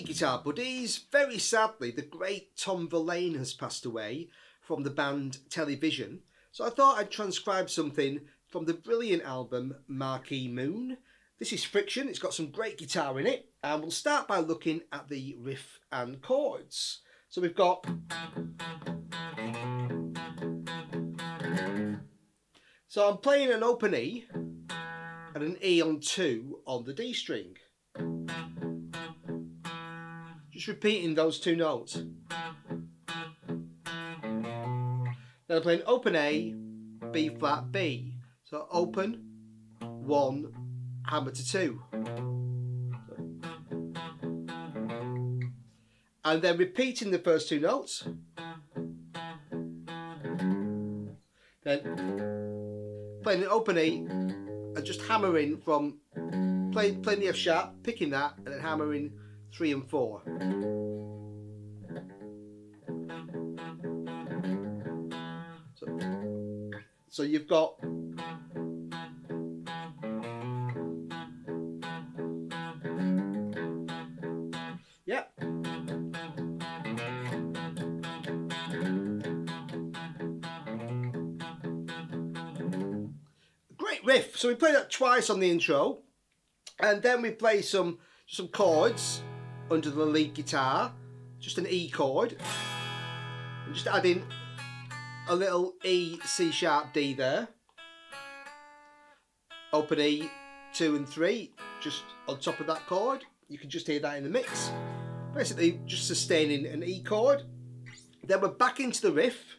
Guitar buddies, very sadly the great Tom Verlaine has passed away from the band Television, so I thought I'd transcribe something from the brilliant album Marquee Moon. This is Friction, it's got some great guitar in it, and we'll start by looking at the riff and chords. So we've got... So I'm playing an open E and an E on 2 on the D string. Just repeating those two notes. Then I'm playing open A, B flat, B. So open, 1, hammer to 2. And then repeating the first two notes. Then playing an open E and just hammering from playing the F sharp, picking that, and then hammering 3 and 4. So you've got yeah. Great riff. So we play that twice on the intro, and then we play some chords under the lead guitar, just an E chord, and just adding a little E, C sharp, D there. Open E, 2 and 3, just on top of that chord. You can just hear that in the mix. Basically just sustaining an E chord. Then we're back into the riff.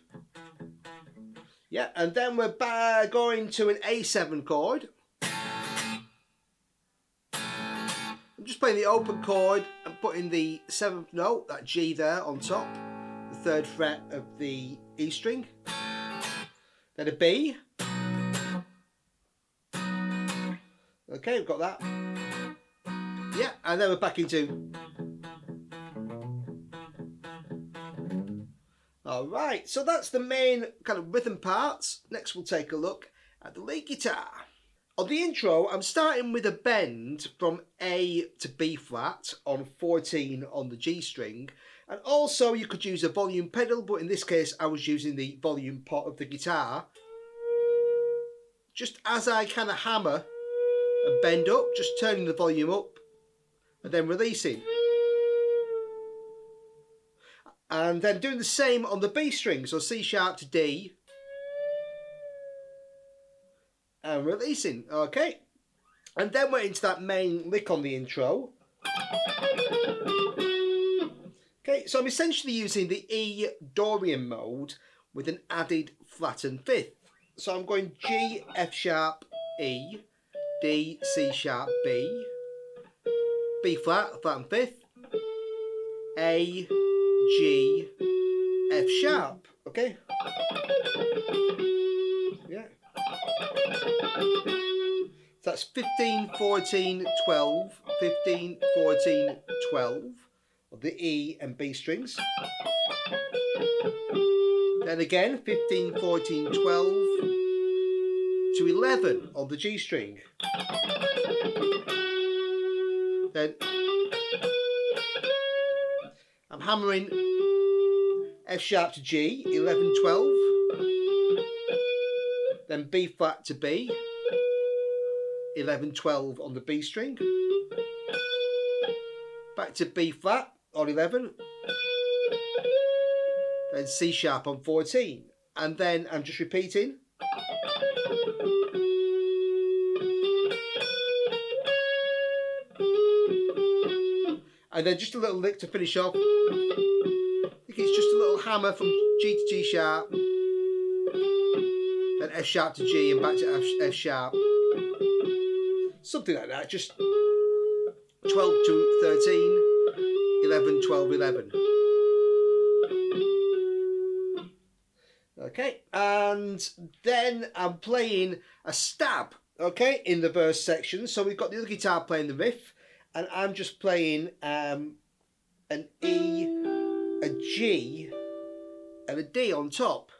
Yeah, and then we're going to an A7 chord. I'm just playing the open chord and putting the 7th note, that G there, on top, the 3rd fret of the E string. Then a B. Okay, we've got that. Yeah, and then we're back into... Alright, so that's the main kind of rhythm parts. Next we'll take a look at the lead guitar. On the intro, I'm starting with a bend from A to B flat on 14 on the G string. And also you could use a volume pedal, but in this case I was using the volume pot of the guitar. Just as I kind of hammer and bend up, just turning the volume up and then releasing. And then doing the same on the B string, so C sharp to D. And releasing, okay. And then we're into that main lick on the intro. Okay, so I'm essentially using the E Dorian mode with an added flattened fifth. So I'm going G, F sharp, E, D, C sharp, B, B flat, flattened fifth, A, G, F sharp. Okay. Yeah. So that's 15, 14, 12, 15, 14, 12 of the E and B strings. Then again, 15, 14, 12 to 11 on the G string. Then I'm hammering F sharp to G, 11, 12. Then B flat to B, 11, 12 on the B string. Back to B flat on 11. Then C sharp on 14. And then I'm just repeating. And then just a little lick to finish off. I think it's just a little hammer from G to G sharp. Then F sharp to G and back to F sharp. Something like that. Just 12 to 13, 11, 12, 11. Okay, and then I'm playing a stab, okay, in the verse section. So we've got the other guitar playing the riff, and I'm just playing an E, a G, and a D on top.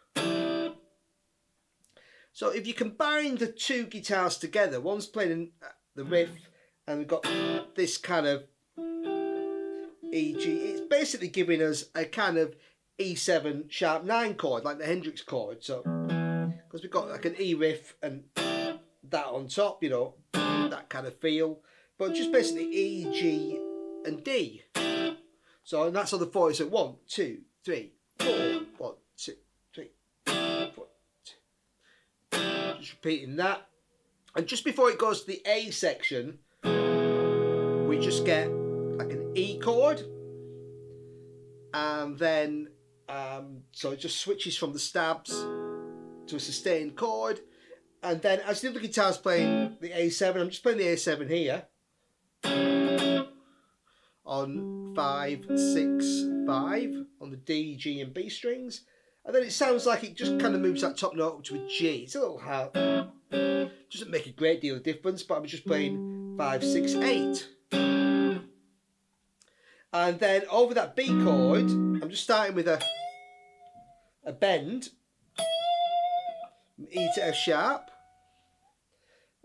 So if you combine the two guitars together, one's playing the riff, and we've got this kind of E, G. It's basically giving us a kind of E7 sharp 9 chord, like the Hendrix chord. So, because we've got like an E riff and that on top, you know, that kind of feel. But just basically E, G, and D. So, and that's on the 40. So 1, 2, 3, 4. 1, 2, 3, 4, 2. Just repeating that. And just before it goes to the A section, we just get like an E chord. And then, so it just switches from the stabs to a sustained chord. And then as the other guitar's playing the A7, I'm just playing the A7 here. On 5, 6, 5 on the D, G and B strings. And then it sounds like it just kind of moves that top note up to a G. It's a little hard. Doesn't make a great deal of difference, but I'm just playing 5, 6, 8. And then over that B chord, I'm just starting with a bend. E to F sharp.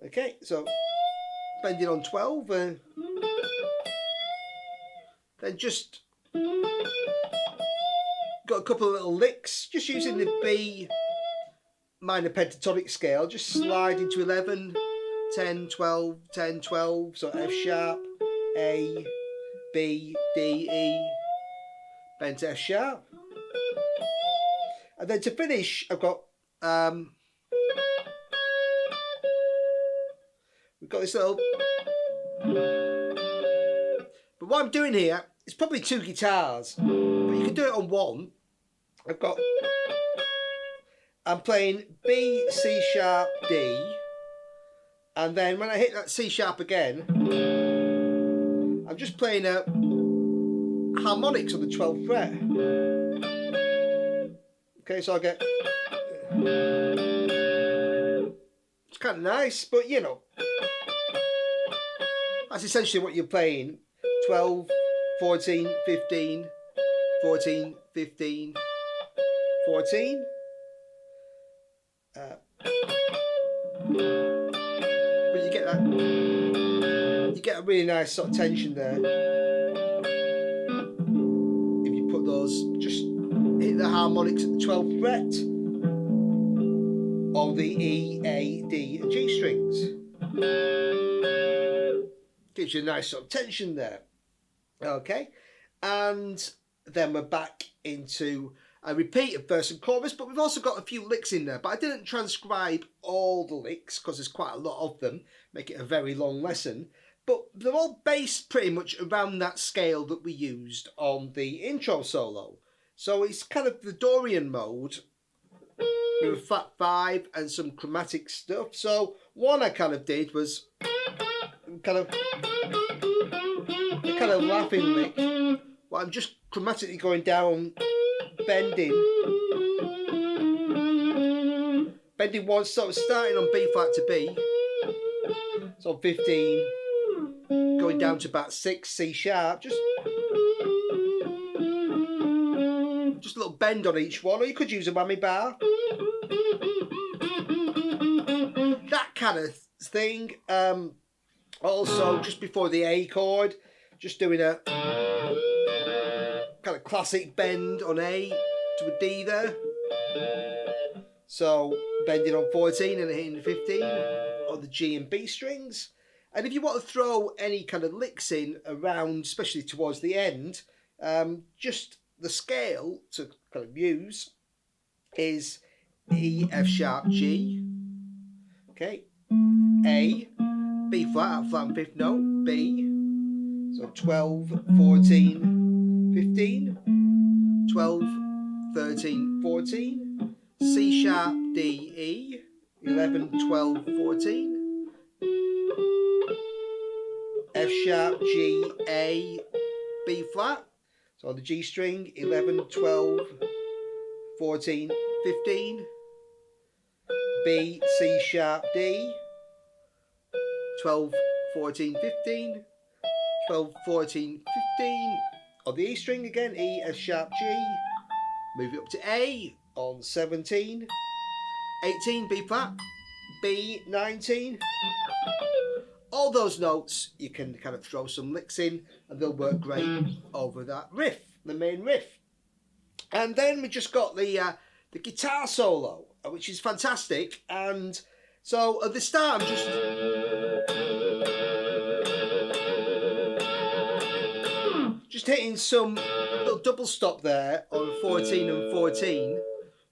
Okay, so bending on 12. Then just got a couple of little licks, just using the B minor pentatonic scale, just slide into 11, 10, 12, 10, 12. So F sharp, A, B, D, E, bend to F sharp. And then to finish, I've got we've got this little. But what I'm doing here is probably two guitars, but you can do it on one. I'm playing B, C sharp, D, and then when I hit that C sharp again, I'm just playing a harmonics on the 12th fret. Okay, so I get. It's kind of nice, but you know, that's essentially what you're playing. 12, 14, 15, 14, 15, 14. But you get that, you get a really nice sort of tension there. If you put those, just hit the harmonics at the 12th fret of the E, A, D and G strings. Gives you a nice sort of tension there. Okay, and then we're back into a repeat of verse and chorus, but we've also got a few licks in there, but I didn't transcribe all the licks because there's quite a lot of them, make it a very long lesson. but they're all based pretty much around that scale that we used on the intro solo. So it's kind of the Dorian mode with a flat 5 and some chromatic stuff. So one I kind of did was kind of laughing lick, but I'm just chromatically going down, bending one, sort of starting on B flat to B, so 15, going down to about 6 C sharp, just a little bend on each one, or you could use a whammy bar, that kind of thing. Also, just before the A chord, just doing a kind of classic bend on A to a D there. So bending on 14 and hitting 15 on the G and B strings. And if you want to throw any kind of licks in around, especially towards the end, just the scale to kind of use is E, F sharp, G. Okay, A, B flat at flat and fifth note, B. So 12, 14, 15, 12, 13, 14, C sharp, D, E, 11, 12, 14, F sharp, G, A, B flat. So on the G string, 11, 12, 14, 15, B, C sharp, D, 12, 14, 15, 12, 14, 15, on the E string again, E, F sharp, G, move it up to A on 17, 18, B flat, B, 19. All those notes you can kind of throw some licks in and they'll work great over that riff, the main riff. And then we just got the guitar solo, which is fantastic. And so at the start I'm just hitting some little double stop there on 14 and 14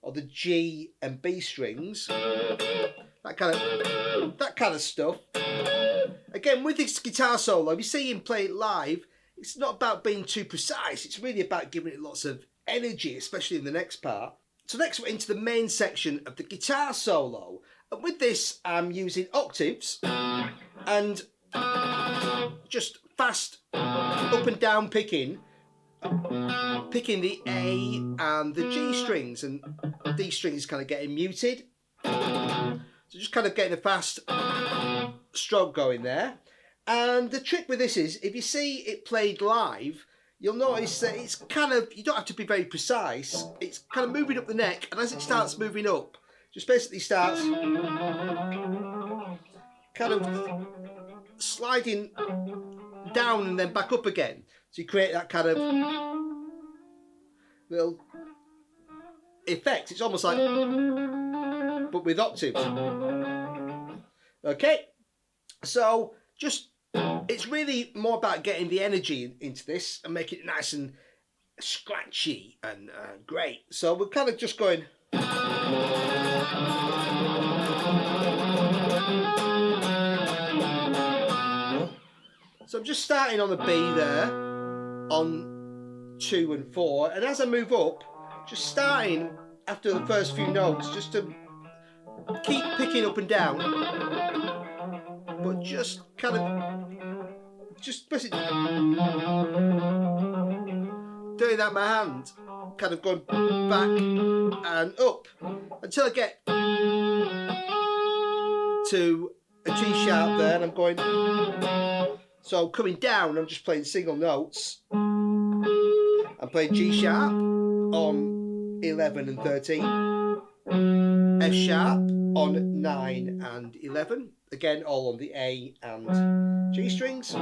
on the G and B strings, that kind of stuff. Again, with this guitar solo, if you see him play it live, it's not about being too precise. It's really about giving it lots of energy, especially in the next part. So next we're into the main section of the guitar solo. And with this, I'm using octaves and just fast up and down picking the A and the G strings, and D string is kind of getting muted. So just kind of getting a fast stroke going there. And the trick with this is, if you see it played live, you'll notice that it's kind of, you don't have to be very precise, it's kind of moving up the neck, and as it starts moving up, just basically starts kind of sliding down and then back up again. So you create that kind of little effect. It's almost like, but with octaves. Okay, so just, it's really more about getting the energy into this and making it nice and scratchy and great. So we're kind of just going. So I'm just starting on the B there, on 2 and 4, and as I move up, just starting after the first few notes, just to keep picking up and down, but just kind of, just basically doing that with my hand, kind of going back and up until I get to a G sharp there, and I'm going. So coming down, I'm just playing single notes. I'm playing G sharp on 11 and 13, F sharp on 9 and 11, again all on the A and G strings,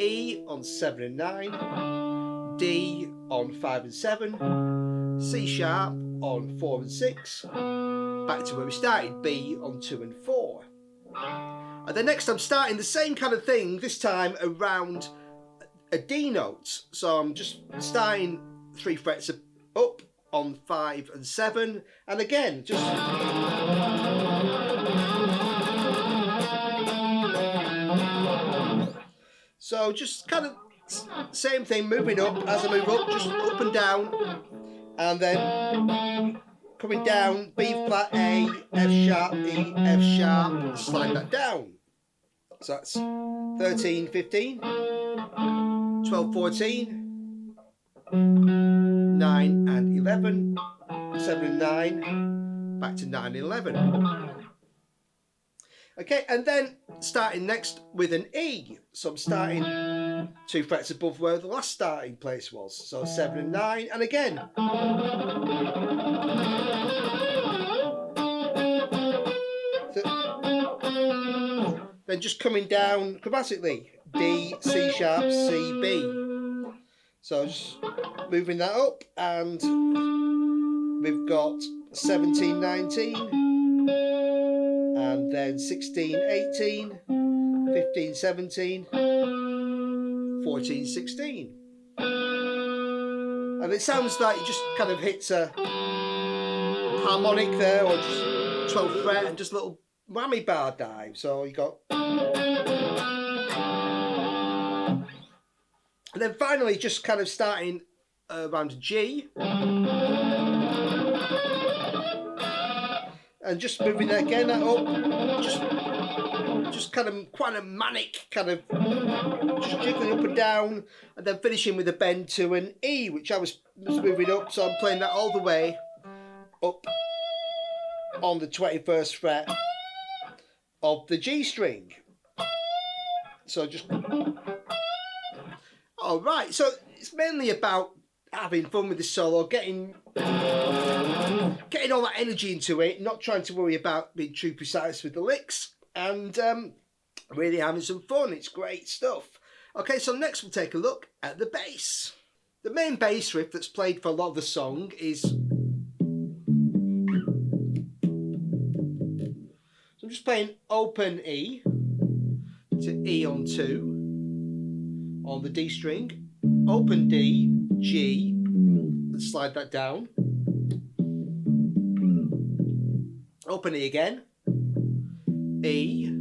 E on 7 and 9, D on 5 and 7, C sharp on 4 and 6, back to where we started, B on 2 and 4. And then next I'm starting the same kind of thing, this time around a D note. So I'm just starting 3 frets up on 5 and 7, and again just So just kind of same thing, moving up as I move up, just up and down, and then coming down, B flat, A, F sharp, E, F sharp, slide that down. So that's 13, 15, 12, 14, 9 and 11, 7 and 9, back to 9 and 11. Okay, and then starting next with an E. So I'm starting 2 frets above where the last starting place was. So 7 and 9, and again. So, then just coming down chromatically. D, C sharp, C, B. So just moving that up, and we've got 17, 19. And then 16, 18, 15, 17, 14, 16. And it sounds like it just kind of hits a harmonic there, or just 12th fret, and just a little whammy bar dive. So you got... And then finally just kind of starting around G. And just moving that again, that up, just kind of quite a manic kind of, just jiggling up and down, and then finishing with a bend to an E, which I was moving up, so I'm playing that all the way up on the 21st fret of the G string. So just, all right, so it's mainly about having fun with the solo, getting all that energy into it, not trying to worry about being too precise with the licks, and really having some fun. It's great stuff. Okay, so next we'll take a look at the bass. The main bass riff that's played for a lot of the song is... So I'm just playing open E to E on 2 on the D string, open D, G, and slide that down. Open E again, E,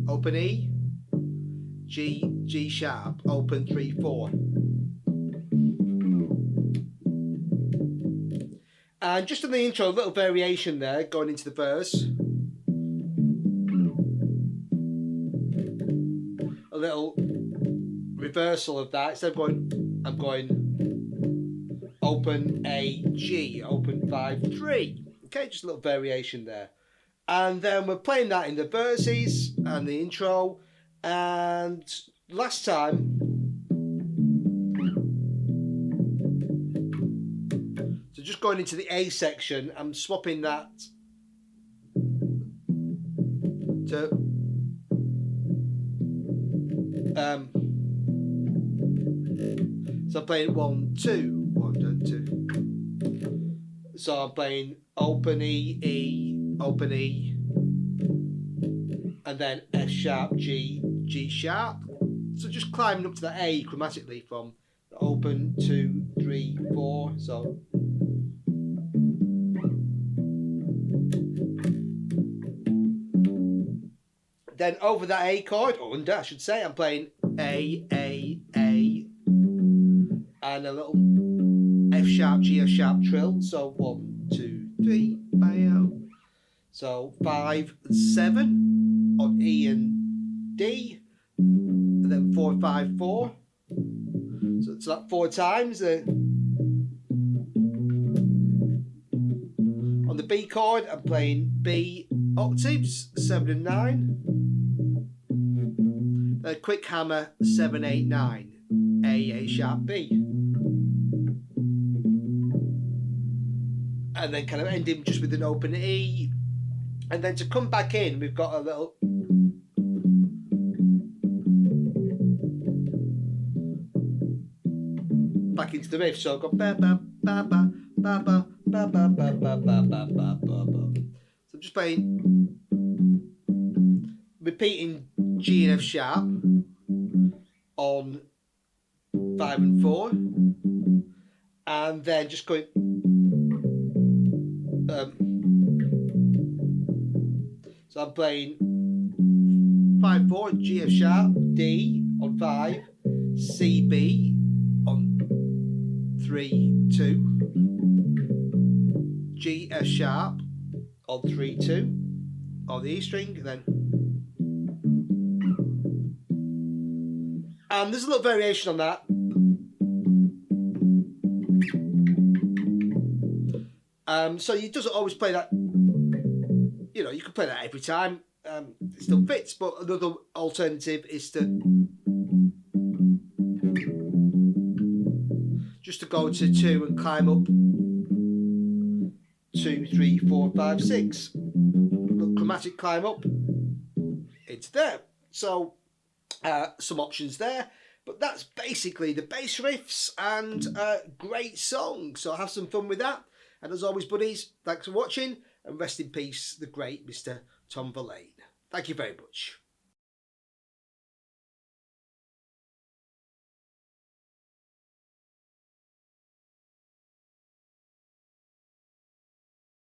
open E, G, G sharp, open 3, 4. And just on the intro, a little variation there, going into the verse. A little reversal of that. Instead of going, I'm going open A, G, open 5, 3. Okay, just a little variation there. And then we're playing that in the verses and the intro. And last time, so just going into the A section, I'm swapping that to so I'm playing 1, 2, 1, 2. So I'm playing open E, E, open E, and then F sharp, G, G sharp. So just climbing up to the A chromatically from the open 2, 3, 4. So then over that A chord, or under I should say, I'm playing A, and a little F sharp, G, F sharp trill. So 1, 2, 3, bam. So 5 and 7 on E and D, and then 4, 5, 4. So it's that 4 times. On the B chord, I'm playing B octaves, 7 and 9. Then a quick hammer, 7, 8, 9. A sharp, B. And then kind of ending just with an open E. And then to come back in, we've got a little... back into the riff. So I've got ba ba ba ba ba ba ba ba ba ba ba ba ba ba. So I'm just playing, repeating G and F sharp on 5 and 4, and then just going so I'm playing 5, 4, G, F sharp, D on 5, C, B on 3, 2, G, F sharp on 3, 2 on the E string, and then. And there's a little variation on that. So it doesn't always play that, you know, you can play that every time. It still fits, but another alternative is to just to go to 2 and climb up 2, 3, 4, 5, 6. Little chromatic climb up into there. So some options there. But that's basically the bass riffs and great song. So have some fun with that. And as always, buddies, thanks for watching, and rest in peace, the great Mr. Tom Verlaine. Thank you very much.